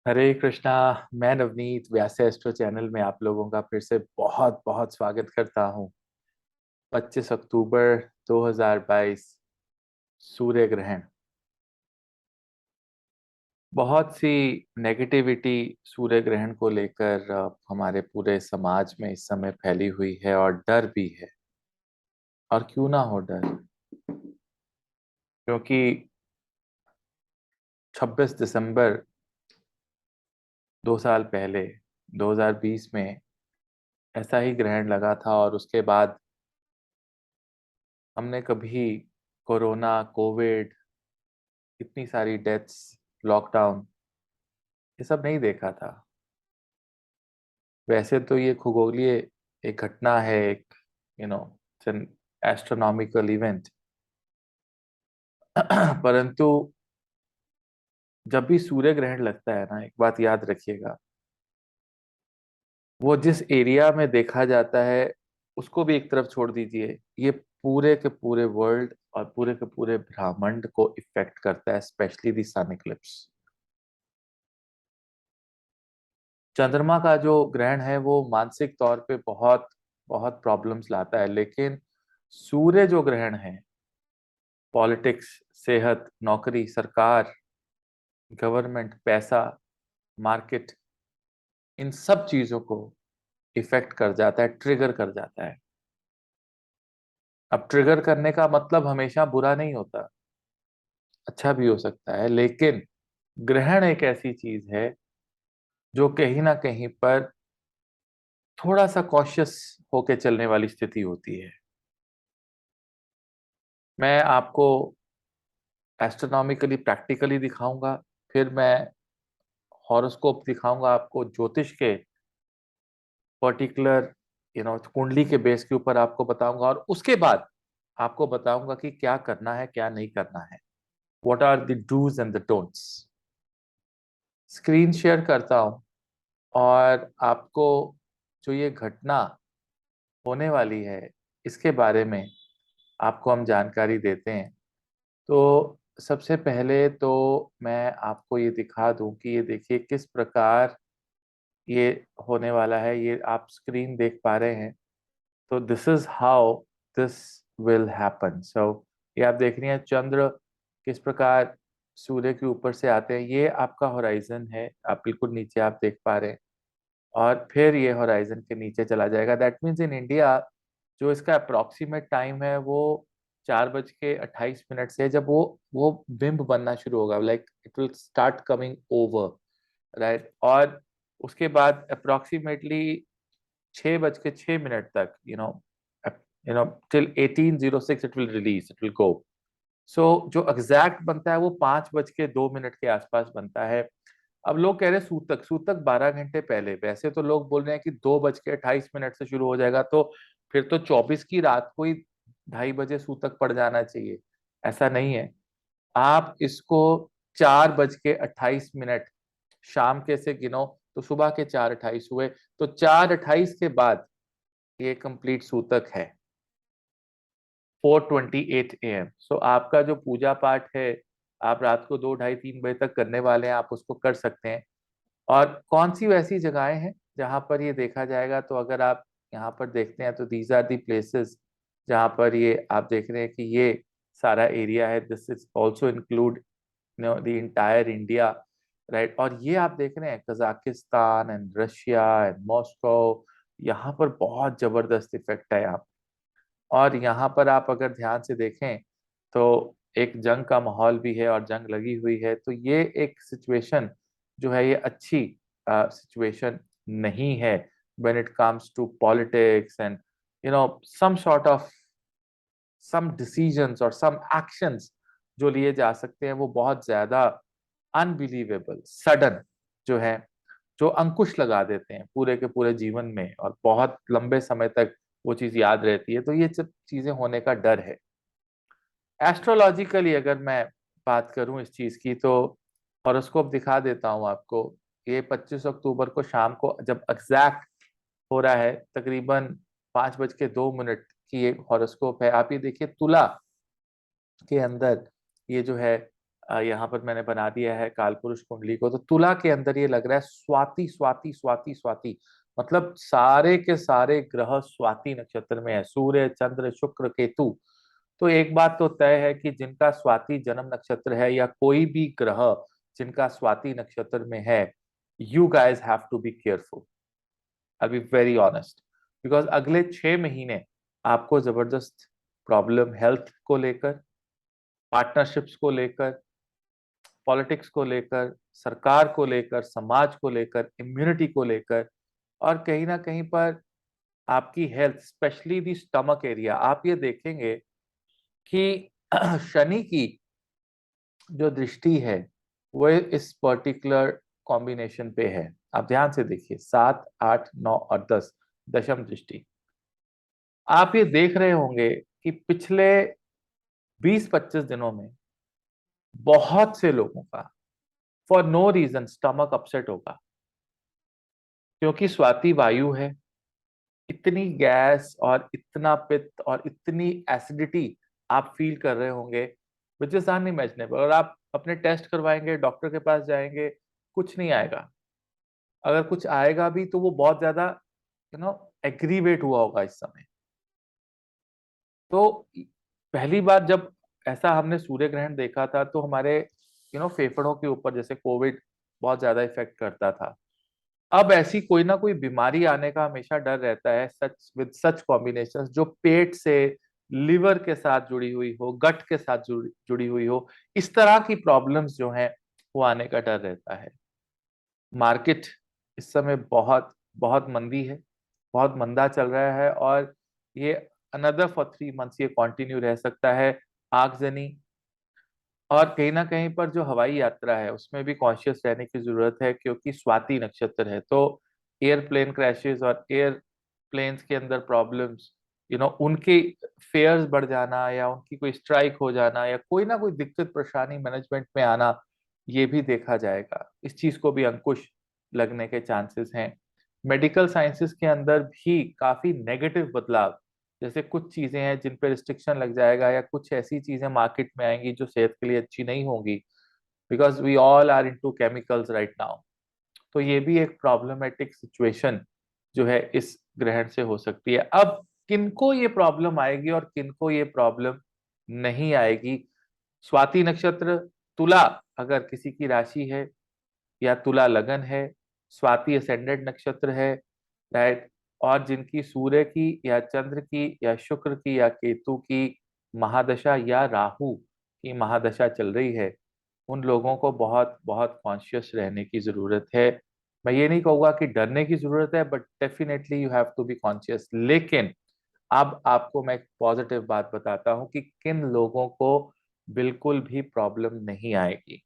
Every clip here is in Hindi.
हरे कृष्णा। मैं नवनीत व्यास एस्ट्रो चैनल में आप लोगों का फिर से बहुत बहुत स्वागत करता हूँ। 25 अक्टूबर 2022 सूर्य ग्रहण। बहुत सी नेगेटिविटी सूर्य ग्रहण को लेकर हमारे पूरे समाज में इस समय फैली हुई है और डर भी है। और क्यों ना हो डर, क्योंकि 26 दिसंबर 2 साल पहले 2020 में ऐसा ही ग्रहण लगा था और उसके बाद हमने कभी कोरोना, कोविड, इतनी सारी डेथ्स, लॉकडाउन, ये सब नहीं देखा था। वैसे तो ये खगोलीय एक घटना है, एक you know N astronomical event. परंतु जब भी सूर्य ग्रहण लगता है ना, एक बात याद रखिएगा, वो जिस एरिया में देखा जाता है उसको भी एक तरफ छोड़ दीजिए, ये पूरे के पूरे वर्ल्ड और पूरे के पूरे ब्रह्मांड को इफेक्ट करता है, स्पेशली द सन इक्लिप्स। चंद्रमा का जो ग्रहण है वो मानसिक तौर पे बहुत बहुत प्रॉब्लम्स लाता है, लेकिन सूर्य जो ग्रहण है, पॉलिटिक्स, सेहत, नौकरी, सरकार, गवर्नमेंट, पैसा, मार्केट, इन सब चीजों को इफेक्ट कर जाता है, ट्रिगर कर जाता है। अब ट्रिगर करने का मतलब हमेशा बुरा नहीं होता, अच्छा भी हो सकता है, लेकिन ग्रहण एक ऐसी चीज है जो कहीं ना कहीं पर थोड़ा सा कॉशियस होके चलने वाली स्थिति होती है। मैं आपको एस्ट्रोनॉमिकली प्रैक्टिकली दिखाऊंगा, फिर मैं हॉरोस्कोप दिखाऊंगा आपको, ज्योतिष के पर्टिकुलर कुंडली के बेस के ऊपर आपको बताऊंगा, और उसके बाद आपको बताऊंगा कि क्या करना है क्या नहीं करना है। What are the dos and the don'ts. Screen share करता हूं और आपको जो ये घटना होने वाली है इसके बारे में आपको हम जानकारी देते हैं। तो सबसे पहले तो मैं आपको ये दिखा दूं कि ये देखिए किस प्रकार ये होने वाला है। ये आप स्क्रीन देख पा रहे हैं, तो this is how this will happen. So ये आप देख रही हैं चंद्र किस प्रकार सूर्य के ऊपर से आते हैं। ये आपका होराइजन है, आप बिल्कुल नीचे आप देख पा रहे हैं, और फिर ये होराइजन के नीचे चला जाएगा। दैट मीन्स इन इंडिया जो इसका अप्रोक्सीमेट टाइम है वो 4:28 से है, जब वो बिंब बनना शुरू होगा, like it will start coming over, right. और उसके बाद अप्रोक्सीमेटली 6:06 तक, till 18:06 it will release, it will go. So जो एग्जैक्ट बनता है वो 5:02 के आसपास बनता है। अब लोग कह रहे हैं सूतक, सूतक 12 घंटे पहले। वैसे तो लोग बोल रहे हैं कि 2:28 से शुरू हो जाएगा, तो फिर तो 24 की रात को ही 2:30 सूतक पड़ जाना चाहिए। ऐसा नहीं है। आप इसको 4:28 शाम के से गिनो, तो सुबह के 4:28 हुए, तो 4:28 के बाद ये कंप्लीट सूतक है, 4:28 AM। सो आपका जो पूजा पाठ है, आप रात को 2, ढाई, 3 बजे तक करने वाले हैं, आप उसको कर सकते हैं। और कौन सी वैसी जगहें हैं जहां पर ये देखा जाएगा, तो अगर आप यहाँ पर देखते हैं तो दीज आर दी प्लेसेस जहां पर ये आप देख रहे हैं कि ये सारा एरिया है। This is also include the entire India, right. और ये आप देख रहे हैं Kazakhstan and Russia and Moscow, यहाँ पर बहुत जबरदस्त इफेक्ट है यहाँ। और यहाँ पर आप अगर ध्यान से देखें तो एक जंग का माहौल भी है और जंग लगी हुई है, तो ये एक सिचुएशन जो है ये अच्छी सिचुएशन नहीं है when it comes to politics and some sort of some decisions और some actions जो लिए जा सकते हैं, वो बहुत ज्यादा अनबिलीवेबल, सडन जो है, जो अंकुश लगा देते हैं पूरे के पूरे जीवन में, और बहुत लंबे समय तक वो चीज याद रहती है। तो ये सब चीजें होने का डर है। एस्ट्रोलॉजिकली अगर मैं बात करूं इस चीज की, तो हॉरोस्कोप दिखा देता हूं आपको। ये 25 अक्टूबर को शाम को जब एग्जैक्ट हो रहा है, तकरीबन 5:02 की एक हॉरोस्कोप है। आप ये देखिए तुला के अंदर ये जो है यहाँ पर मैंने बना दिया है कालपुरुष कुंडली को। तो तुला के अंदर ये लग रहा है स्वाति स्वाति स्वाति स्वाति, मतलब सारे के सारे ग्रह स्वाति नक्षत्र में है, सूर्य चंद्र शुक्र केतु। तो एक बात तो तय है कि जिनका स्वाति जन्म नक्षत्र है या कोई भी ग्रह जिनका स्वाति नक्षत्र में है, you guys have to be careful. I be very honest, because अगले 6 महीने आपको जबरदस्त प्रॉब्लम हेल्थ को लेकर, पार्टनरशिप्स को लेकर, पॉलिटिक्स को लेकर, सरकार को लेकर, समाज को लेकर, इम्यूनिटी को लेकर, और कहीं ना कहीं पर आपकी health, specially the stomach area. आप ये देखेंगे कि शनि की जो दृष्टि है वो इस पर्टिकुलर कॉम्बिनेशन पे है। आप ध्यान से देखिए, 7, 8, 9 और 10 दशम दृष्टि। आप ये देख रहे होंगे कि पिछले 20-25 दिनों में बहुत से लोगों का for no reason stomach upset होगा, क्योंकि स्वाति वायु है। इतनी गैस और इतना पित्त और इतनी एसिडिटी आप फील कर रहे होंगे, विच इज अनइमेजिनेबल। और आप अपने टेस्ट करवाएंगे, डॉक्टर के पास जाएंगे, कुछ नहीं आएगा। अगर कुछ आएगा भी तो वो बहुत ज्यादा एग्रीवेट हुआ होगा इस समय। तो पहली बार जब ऐसा हमने सूर्य ग्रहण देखा था तो हमारे फेफड़ों के ऊपर जैसे कोविड बहुत ज्यादा इफेक्ट करता था। अब ऐसी कोई ना कोई बीमारी आने का हमेशा डर रहता है, सच विद सच कॉम्बिनेशंस जो पेट से, लिवर के साथ जुड़ी हुई हो, गट के साथ जुड़ी हुई हो। इस तरह की प्रॉब्लम्स जो हैं वो आने का डर रहता है। मार्केट इस समय बहुत बहुत मंदी है, बहुत मंदा चल रहा है, और ये अनदर फॉर 3 मंथ्स ये कंटिन्यू रह सकता है। आगजनी और कहीं ना कहीं पर जो हवाई यात्रा है उसमें भी कॉन्शियस रहने की जरूरत है, क्योंकि स्वाति नक्षत्र है। तो एयरप्लेन क्रैशेस और एयरप्लेन्स के अंदर प्रॉब्लम्स, उनके फेयर्स बढ़ जाना या उनकी कोई स्ट्राइक हो जाना या कोई ना कोई दिक्कत परेशानी मैनेजमेंट में आना, ये भी देखा जाएगा। इस चीज को भी अंकुश लगने के चांसेस हैं। मेडिकल साइंसेस के अंदर भी काफी नेगेटिव बदलाव, जैसे कुछ चीजें हैं जिन पे रिस्ट्रिक्शन लग जाएगा या कुछ ऐसी चीजें मार्केट में आएंगी जो सेहत के लिए अच्छी नहीं होंगी, because we all are into chemicals right now. तो ये भी एक प्रॉब्लमेटिक सिचुएशन जो है इस ग्रहण से हो सकती है। अब किनको ये प्रॉब्लम आएगी और किनको ये प्रॉब्लम नहीं आएगी? स्वाति नक्षत्र, तुला अगर किसी की राशि है या तुला लगन है, स्वाति असेंडेंट नक्षत्र है, राइट, और जिनकी सूर्य की या चंद्र की या शुक्र की या केतु की महादशा या राहु की महादशा चल रही है, उन लोगों को बहुत बहुत कॉन्शियस रहने की जरूरत है। मैं ये नहीं कहूंगा कि डरने की जरूरत है, but definitely you have to be conscious. लेकिन अब आपको मैं एक पॉजिटिव बात बताता हूं कि किन लोगों को बिल्कुल भी प्रॉब्लम नहीं आएगी।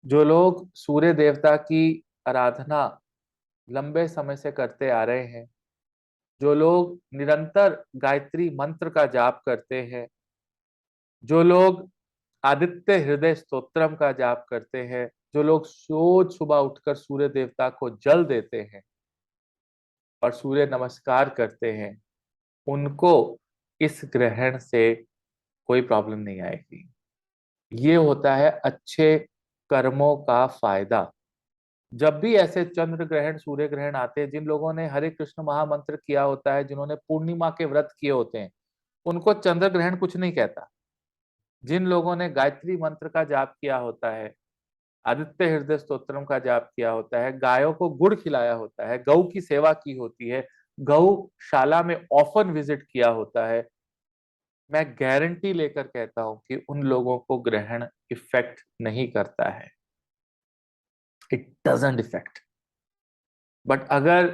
जो लोग सूर्य देवता की आराधना लंबे समय से करते आ रहे हैं, जो लोग निरंतर गायत्री मंत्र का जाप करते हैं, जो लोग आदित्य हृदय स्तोत्रम का जाप करते हैं, जो लोग रोज सुबह उठकर सूर्य देवता को जल देते हैं और सूर्य नमस्कार करते हैं, उनको इस ग्रहण से कोई प्रॉब्लम नहीं आएगी। ये होता है अच्छे कर्मों का फायदा। जब भी ऐसे चंद्र ग्रहण, सूर्य ग्रहण आते हैं, जिन लोगों ने हरे कृष्ण महामंत्र किया होता है, जिन्होंने पूर्णिमा के व्रत किए होते हैं, उनको चंद्र ग्रहण कुछ नहीं कहता। जिन लोगों ने गायत्री मंत्र का जाप किया होता है, आदित्य हृदय स्तोत्रम का जाप किया होता है, गायों को गुड़ खिलाया होता है, गौ की सेवा की होती है, गौशाला में ऑफन विजिट किया होता है, मैं गारंटी लेकर कहता हूं कि उन लोगों को ग्रहण इफेक्ट नहीं करता है। It doesn't effect. बट अगर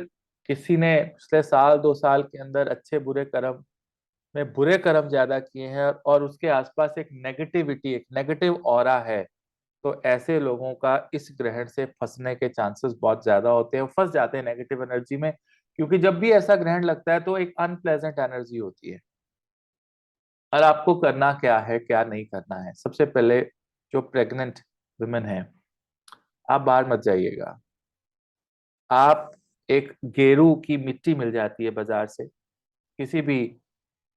किसी ने पिछले साल 2 साल के अंदर अच्छे बुरे कर्म में बुरे कर्म ज्यादा किए हैं और उसके आसपास एक नेगेटिविटी, एक नेगेटिव ऑरा है, तो ऐसे लोगों का इस ग्रहण से फंसने के चांसेस बहुत ज्यादा होते हैं। वो फंस जाते हैं नेगेटिव एनर्जी में, क्योंकि जब भी ऐसा ग्रहण लगता है तो एक अनप्लेजेंट एनर्जी होती है। और आपको करना क्या है, क्या नहीं करना है? सबसे पहले, जो प्रेग्नेंट वुमेन है, आप बाहर मत जाइएगा। आप एक गेरू की मिट्टी मिल जाती है बाजार से, किसी भी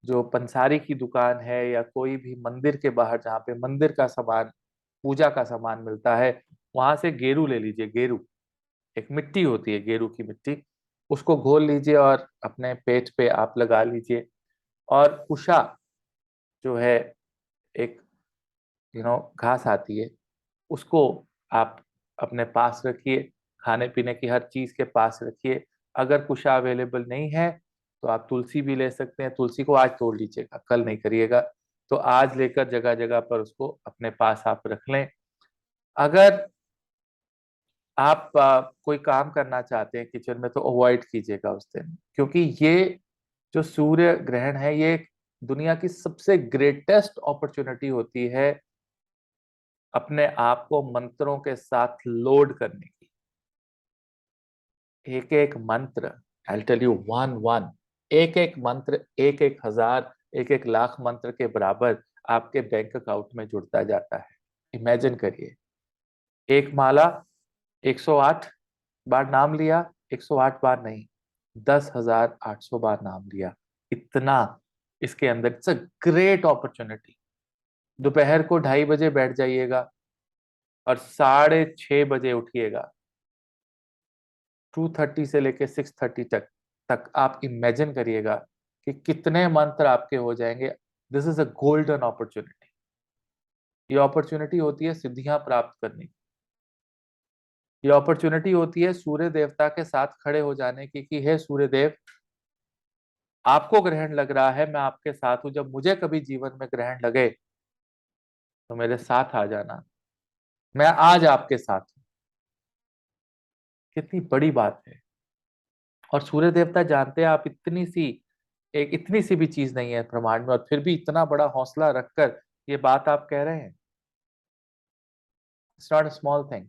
जो पंसारी की दुकान है या कोई भी मंदिर के बाहर जहाँ पे मंदिर का सामान, पूजा का सामान मिलता है, वहां से गेरू ले लीजिए। गेरू एक मिट्टी होती है, गेरू की मिट्टी, उसको घोल लीजिए और अपने पेट पे आप लगा लीजिए। और उषा जो है, एक घास आती है, उसको आप अपने पास रखिए, खाने पीने की हर चीज के पास रखिए। अगर कुशा अवेलेबल नहीं है तो आप तुलसी भी ले सकते हैं। तुलसी को आज तोड़ लीजिएगा, कल नहीं करिएगा। तो आज लेकर जगह जगह पर उसको अपने पास आप रख लें। अगर आप कोई काम करना चाहते हैं किचन में तो अवॉइड कीजिएगा उस दिन, क्योंकि ये जो सूर्य ग्रहण है, ये दुनिया की सबसे ग्रेटेस्ट अपॉर्चुनिटी होती है अपने आप को मंत्रों के साथ लोड करने की। एक एक मंत्र, I tell you one one, एक एक मंत्र, एक एक हजार, एक एक लाख मंत्र के बराबर आपके बैंक अकाउंट में जुड़ता जाता है। इमेजिन करिए, एक माला 108 बार नाम लिया, 108 बार नहीं, 10,800 बार नाम लिया। इतना इसके अंदर, इट्स अ ग्रेट अपॉर्चुनिटी। दोपहर को 2:30 बजे बैठ जाइएगा और 6:30 बजे उठिएगा। 2:30 से लेके 6:30 तक आप इमेजिन करिएगा कि कितने मंत्र आपके हो जाएंगे। This is a golden opportunity. ये अपॉर्चुनिटी होती है सिद्धियां प्राप्त करने की। ये अपॉर्चुनिटी होती है सूर्य देवता के साथ खड़े हो जाने की कि हे सूर्य देव, आपको ग्रहण लग रहा है, मैं आपके साथ हूं। जब मुझे कभी जीवन में ग्रहण लगे तो मेरे साथ आ जाना, मैं आज आपके साथ हूं। कितनी बड़ी बात है। और सूर्य देवता जानते हैं आप, इतनी सी भी चीज नहीं है ब्रह्मांड में, और फिर भी इतना बड़ा हौसला रखकर ये बात आप कह रहे हैं। It's not a small thing.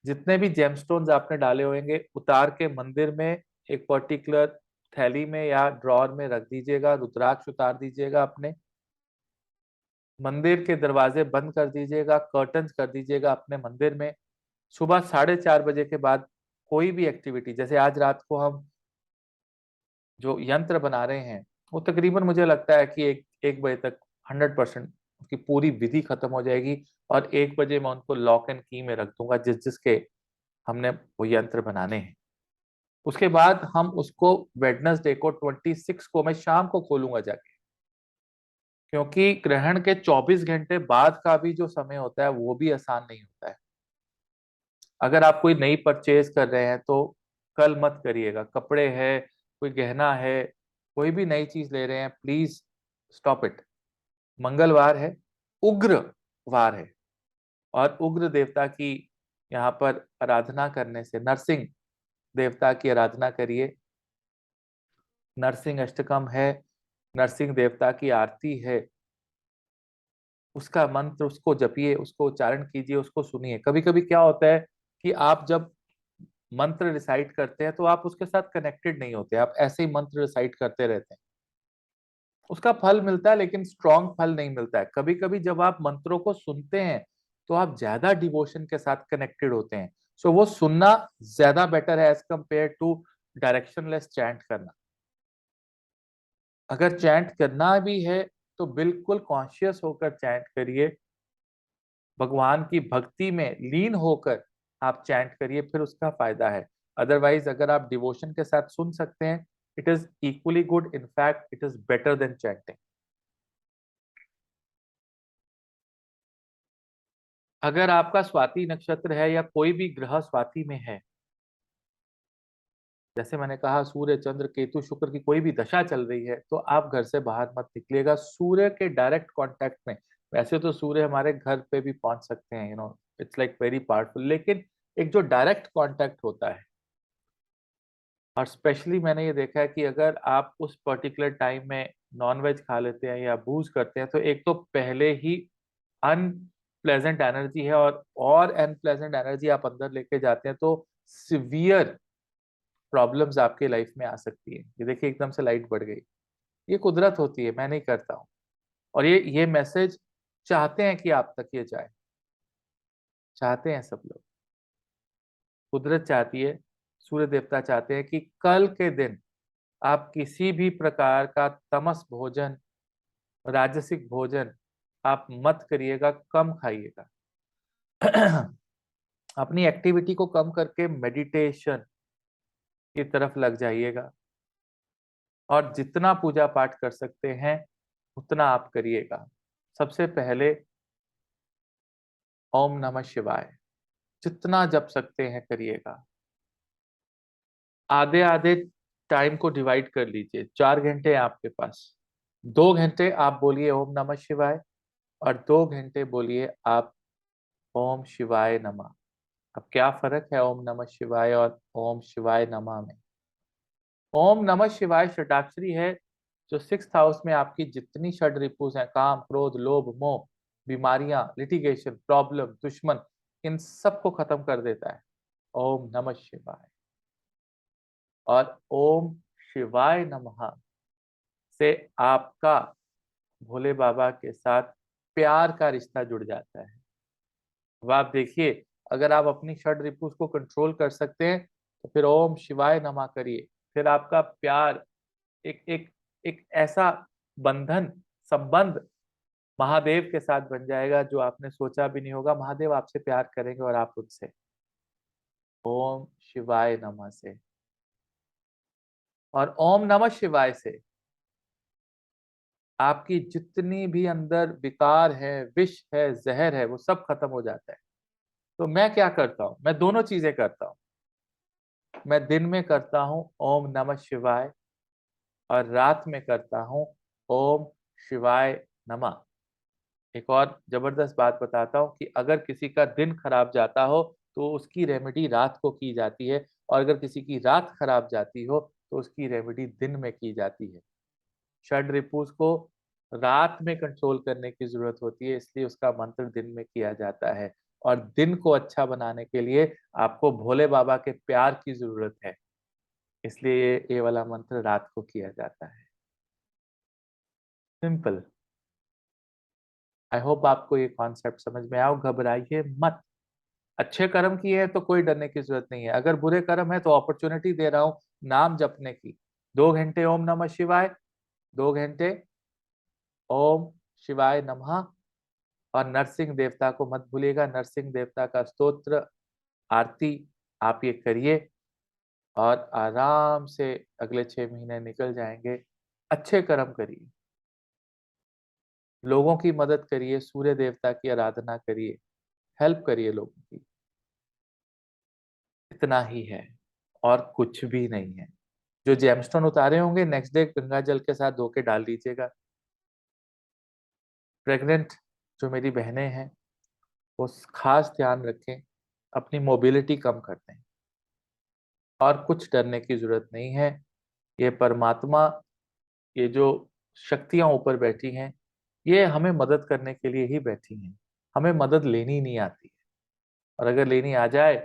जितने भी जेमस्टोन्स आपने डाले होंगे, उतार के मंदिर में एक पर्टिकुलर थैली में या ड्रॉर में रख दीजिएगा। रुद्राक्ष उतार दीजिएगा अपने, मंदिर के दरवाजे बंद कर दीजिएगा, कर्टन्स कर दीजिएगा अपने मंदिर में। सुबह 4:30 बजे के बाद कोई भी एक्टिविटी, जैसे आज रात को हम जो यंत्र बना रहे हैं, वो तकरीबन मुझे लगता है कि 1 बजे तक 100% उसकी पूरी विधि खत्म हो जाएगी। और 1 बजे मैं उनको लॉक एंड की में रख दूंगा, जिसके हमने वो यंत्र बनाने हैं। उसके बाद हम उसको वेडनेसडे को 26 को मैं शाम को खोलूंगा जाके, क्योंकि ग्रहण के 24 घंटे बाद का भी जो समय होता है वो भी आसान नहीं होता है। अगर आप कोई नई परचेज कर रहे हैं तो कल मत करिएगा। कपड़े है, कोई गहना है, कोई भी नई चीज ले रहे हैं, प्लीज स्टॉप इट। मंगलवार है, उग्र वार है, और उग्र देवता की यहाँ पर आराधना करने से, नरसिंह देवता की आराधना करिए। नरसिंह अष्टकम है, नरसिंह देवता की आरती है, उसका मंत्र उसको जपिए, उसको उच्चारण कीजिए, उसको सुनिए। कभी कभी क्या होता है कि आप जब मंत्र रिसाइट करते हैं तो आप उसके साथ कनेक्टेड नहीं होते, आप ऐसे ही मंत्र रिसाइट करते रहते हैं। उसका फल मिलता है लेकिन स्ट्रॉन्ग फल नहीं मिलता है। कभी कभी जब आप मंत्रों को सुनते हैं तो आप ज्यादा डिवोशन के साथ कनेक्टेड होते हैं। सो वो सुनना ज्यादा बेटर है as compare to directionless chant करना। अगर चैंट करना भी है तो बिल्कुल कॉन्शियस होकर चैंट करिए, भगवान की भक्ति में लीन होकर आप चैंट करिए, फिर उसका फायदा है। अदरवाइज अगर आप डिवोशन के साथ सुन सकते हैं, it is equally good, in fact it is better than chanting. अगर आपका स्वाति नक्षत्र है या कोई भी ग्रह स्वाति में है, जैसे मैंने कहा सूर्य चंद्र केतु शुक्र की कोई भी दशा चल रही है, तो आप घर से बाहर मत निकलिएगा सूर्य के डायरेक्ट कांटेक्ट में। वैसे तो सूर्य हमारे घर पे भी पहुंच सकते हैं, इट्स लाइक वेरी पावरफुल, लेकिन एक जो डायरेक्ट कांटेक्ट होता है, और स्पेशली मैंने ये देखा है कि अगर आप उस पर्टिकुलर टाइम में नॉनवेज खा लेते हैं या बूज करते हैं, तो एक तो पहले ही अनप्लेजेंट एनर्जी है, और अनप्लेजेंट एनर्जी आप अंदर लेके जाते हैं तो सिवियर प्रॉब्लम्स आपके लाइफ में आ सकती है। ये देखिए एकदम से लाइट बढ़ गई, ये कुदरत होती है, मैं नहीं करता हूँ। और ये मैसेज चाहते हैं कि आप तक ये जाए, चाहते हैं सब लोग। कुदरत चाहती है, सूर्य देवता चाहते हैं कि कल के दिन आप किसी भी प्रकार का तमस भोजन, राजसिक भोजन आप मत करिएगा, कम खाइएगा। अपनी एक्टिविटी को कम करके मेडिटेशन की तरफ लग जाइएगा, और जितना पूजा पाठ कर सकते हैं उतना आप करिएगा। सबसे पहले ओम नमः शिवाय जितना जप सकते हैं करिएगा। आधे आधे टाइम को डिवाइड कर लीजिए, 4 घंटे हैं आपके पास, 2 घंटे आप बोलिए ओम नमः शिवाय, और 2 घंटे बोलिए आप ओम शिवाय नमः। अब क्या फर्क है ओम नमः शिवाय और ओम शिवाय नमः में? ओम नमः शिवाय षडाक्षरी है, जो 6th हाउस में आपकी जितनी षड रिपुस हैं, काम क्रोध लोभ मोह, बीमारियां, लिटिगेशन, प्रॉब्लम, दुश्मन, इन सबको खत्म कर देता है ओम नमः शिवाय। और ओम शिवाय नमः से आपका भोले बाबा के साथ प्यार का रिश्ता जुड़ जाता है। अब आप देखिए, अगर आप अपनी षड रिपुस को कंट्रोल कर सकते हैं तो फिर ओम शिवाय नमः करिए, फिर आपका प्यार एक एक एक ऐसा बंधन, संबंध महादेव के साथ बन जाएगा जो आपने सोचा भी नहीं होगा। महादेव आपसे प्यार करेंगे और आप उनसे। ओम शिवाय नमः से और ओम नमः शिवाय से आपकी जितनी भी अंदर विकार है, विष है, जहर है, वो सब खत्म हो जाता है। तो मैं क्या करता हूँ, मैं दोनों चीजें करता हूँ। मैं दिन में करता हूँ ओम नमः शिवाय, और रात में करता हूँ ओम शिवाय नमः। एक और जबरदस्त बात बताता हूँ कि अगर किसी का दिन खराब जाता हो तो उसकी रेमेडी रात को की जाती है, और अगर किसी की रात खराब जाती हो तो उसकी रेमेडी दिन में की जाती है। षड रिपुस को रात में कंट्रोल करने की जरूरत होती है, इसलिए उसका मंत्र दिन में किया जाता है। और दिन को अच्छा बनाने के लिए आपको भोले बाबा के प्यार की जरूरत है, इसलिए ये वाला मंत्र रात को किया जाता है। सिंपल। आई होप आपको ये कॉन्सेप्ट समझ में आओ। घबराइए मत। अच्छे कर्म किए हैं तो कोई डरने की जरूरत नहीं है, अगर बुरे कर्म है तो अपॉर्चुनिटी दे रहा हूं नाम जपने की। 2 घंटे ओम नमः शिवाय, 2 घंटे ओम शिवाय नमः। और नरसिंह देवता को मत भूलिएगा, नरसिंह देवता का स्तोत्र, आरती आप ये करिए, और आराम से अगले 6 महीने निकल जाएंगे। अच्छे कर्म करिए, लोगों की मदद करिए, सूर्य देवता की आराधना करिए, हेल्प करिए लोगों की। इतना ही है और कुछ भी नहीं है। जो जेमस्टोन उतारे होंगे नेक्स्ट डे गंगा जल के साथ धो के डाल दीजिएगा। प्रेग्नेंट जो मेरी बहनें हैं वो खास ध्यान रखें, अपनी मोबिलिटी कम कर दें, और कुछ डरने की जरूरत नहीं है। ये परमात्मा, ये जो शक्तियां ऊपर बैठी हैं, ये हमें मदद करने के लिए ही बैठी हैं। हमें मदद लेनी नहीं आती है, और अगर लेनी आ जाए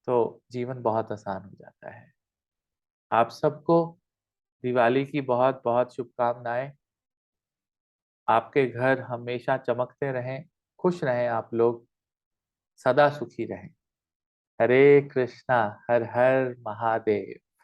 तो जीवन बहुत आसान हो जाता है। आप सबको दिवाली की बहुत बहुत शुभकामनाएं। आपके घर हमेशा चमकते रहें, खुश रहें, आप लोग सदा सुखी रहें। हरे कृष्णा, हर हर महादेव।